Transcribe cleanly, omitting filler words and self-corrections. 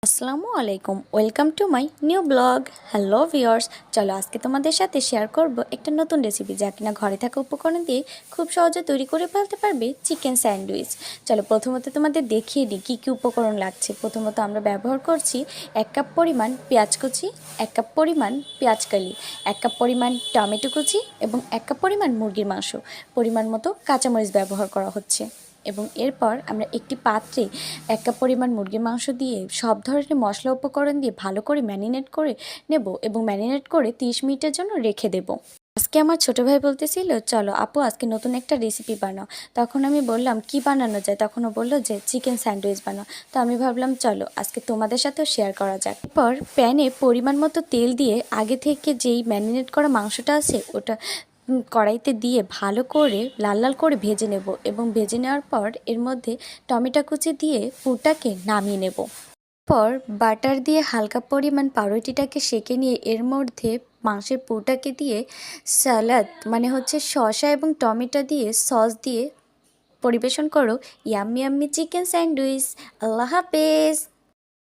আসসালামু আলাইকুম, welcome to my new blog. Hello viewers, চলো আজকে তোমাদের সাথে শেয়ার করব একটা নতুন রেসিপি যা কিনা ঘরে থাকা উপকরণ দিয়ে খুব সহজে তৈরি করে ফেলতে পারবে চিকেন স্যান্ডউইচ। চলো প্রথমত তোমাদের দেখিয়ে দিই কী কী উপকরণ লাগছে। প্রথমত আমরা ব্যবহার করছি 1 কাপ পরিমাণ পেঁয়াজ কুচি, 1 কাপ পরিমাণ পেঁয়াজ কালি, 1 কাপ পরিমাণ টমেটো কুচি এবং 1 কাপ পরিমাণ মুরগির মাংস। পরিমাণ মতো কাঁচামরিচ ব্যবহার করা হচ্ছে। এবং এরপর আমরা একটি পাত্রে 1 কাপ পরিমাণ মুরগির মাংস দিয়ে সব ধরনের মশলা উপকরণ দিয়ে ভালো করে ম্যারিনেট করে নেব এবং ম্যারিনেট করে 30 মিনিটের জন্য রেখে দেব। আজকে আমার ছোটো ভাই বলতেছিল, চলো আপু আজকে নতুন একটা রেসিপি বানাও। তখন আমি বললাম কি বানানো যায়, তখন ও বললো যে চিকেন স্যান্ডউইচ বানাও। তো আমি ভাবলাম চলো আজকে তোমাদের সাথেও শেয়ার করা যাক। এরপর প্যানে পরিমাণ মতো তেল দিয়ে আগে থেকে যেই ম্যারিনেট করা মাংসটা আছে ওটা কড়াইতে দিয়ে ভালো করে লাল লাল করে ভেজে নেব এবং ভেজে নেওয়ার পর এর মধ্যে টমেটো কুচি দিয়ে পুরটাকে নামিয়ে নেব। পর বাটার দিয়ে হালকা পরিমাণ পাউরুটিটাকে সেঁকে নিয়ে এর মধ্যে মাংসের পুরটাকে দিয়ে স্যালাড মানে হচ্ছে শসা এবং টমেটো দিয়ে সস দিয়ে পরিবেশন করো ইয়াম্মি ইয়াম্মি চিকেন স্যান্ডউইচ। আল্লাহ হাফেজ।